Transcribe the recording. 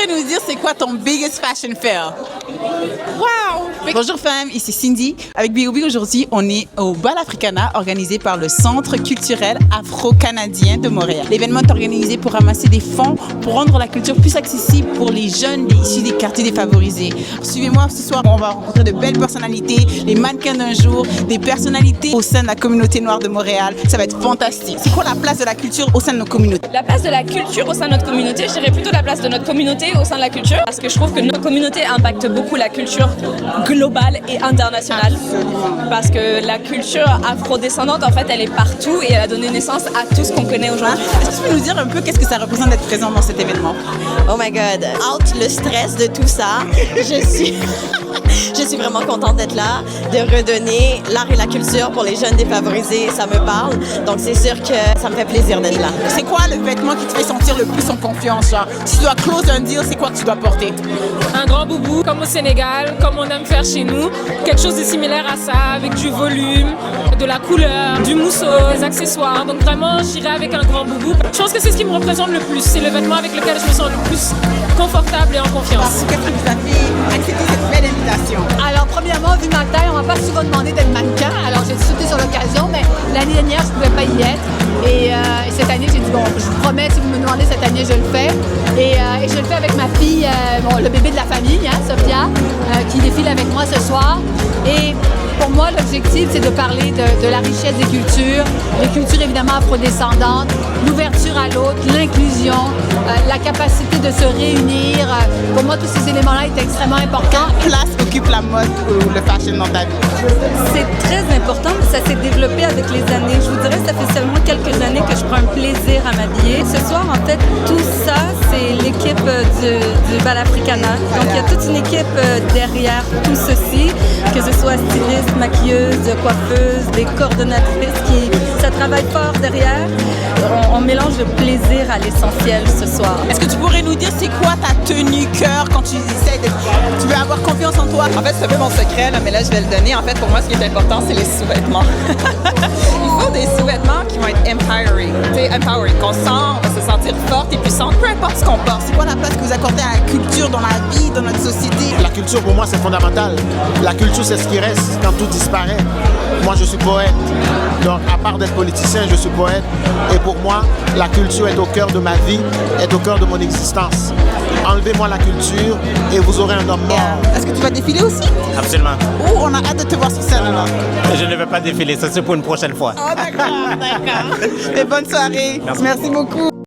pourrais nous dire c'est quoi ton biggest fashion fail? Wow! Bonjour femme, ici Cindy. Avec B.O.B aujourd'hui, on est au Bal Africana organisé par le Centre culturel afro-canadien de Montréal. L'événement est organisé pour ramasser des fonds pour rendre la culture plus accessible pour les jeunes issus des quartiers défavorisés. Suivez-moi ce soir, on va rencontrer de belles personnalités, les mannequins d'un jour, des personnalités au sein de la communauté noire de Montréal. Ça va être fantastique. C'est quoi la place de la culture au sein de nos communautés? La place de la culture au sein de notre communauté, je dirais plutôt la place de notre communauté au sein de la culture, parce que je trouve que notre communauté impacte beaucoup la culture globale et internationale. Absolument. Parce que la culture afrodescendante, en fait, elle est partout et elle a donné naissance à tout ce qu'on connaît aujourd'hui. Est-ce que tu peux nous dire un peu qu'est-ce que ça représente d'être présent dans cet événement? Oh my God, out le stress de tout ça. Je suis vraiment contente d'être là, de redonner l'art et la culture pour les jeunes défavorisés, ça me parle. Donc c'est sûr que ça me fait plaisir d'être là. C'est quoi le vêtement qui te fait sentir le plus en confiance? Genre, si tu dois close un deal, c'est quoi que tu dois porter? Un grand boubou, comme au Sénégal, comme on aime faire chez nous. Quelque chose de similaire à ça, avec du volume, de la couleur, du mousseau, des accessoires. Donc vraiment, j'irai avec un grand boubou. Je pense que c'est ce qui me représente le plus. C'est le vêtement avec lequel je me sens le plus confortable et en confiance. Qu'est-ce qui vous a fait accepter cette belle invitation? Alors, premièrement, vu ma taille, on m'a pas souvent demandé d'être mannequin. Alors, j'ai sauté sur l'occasion, mais l'année dernière, je ne pouvais pas y être. Et cette année, j'ai dit, bon, je vous promets, si vous me demandez cette année, je le fais. Et je le fais avec ma fille, le bébé de la famille, Sophia, qui défile avec moi ce soir. Et pour moi, l'objectif, c'est de parler de la richesse des cultures, les cultures évidemment afrodescendantes, l'ouverture à l'autre, l'inclusion, la capacité de se réunir. Pour moi, tous ces éléments-là étaient extrêmement importants. Quelle place occupe la mode ou le fashion dans ta vie? C'est très important, mais ça s'est développé avec les années. Je vous dirais, ça fait seulement quelques années que je prends un plaisir à m'habiller. Ce soir, en fait, tout ça, c'est l'équipe du Bal Africana. Donc, il y a toute une équipe derrière tout ceci, que ce soit styliste, maquilleuse, coiffeuse, des coordonnatrices ça travaille fort derrière. On mélange le plaisir à l'essentiel ce soir. Est-ce que tu pourrais nous dire c'est quoi ta tenue cœur quand tu essaies de... Tu veux avoir confiance en toi? En fait, c'est un peu mon secret, là, mais là, je vais le donner. En fait, pour moi, ce qui est important, c'est les sous-vêtements. Il faut des sous-vêtements qui vont être empowering. Tu sais, empowering, qu'on sent, on va se sentir forte et puissante, peu importe ce qu'on porte. C'est quoi la place que vous accordez à la culture dans la vie, dans notre société? La culture, pour moi, c'est fondamental. La culture, c'est ce qui reste quand tout disparaît. Moi, je suis poète. Donc, à part d'être politicien, je suis poète. Et pour moi, la culture est au cœur de ma vie, est au cœur de mon existence. Enlevez-moi la culture et vous aurez un homme mort. Est-ce que tu vas défiler aussi? Absolument. Oh, on a hâte de te voir sur scène alors. Je ne vais pas défiler, ça c'est pour une prochaine fois. Oh d'accord, d'accord. Et bonne soirée. Merci beaucoup.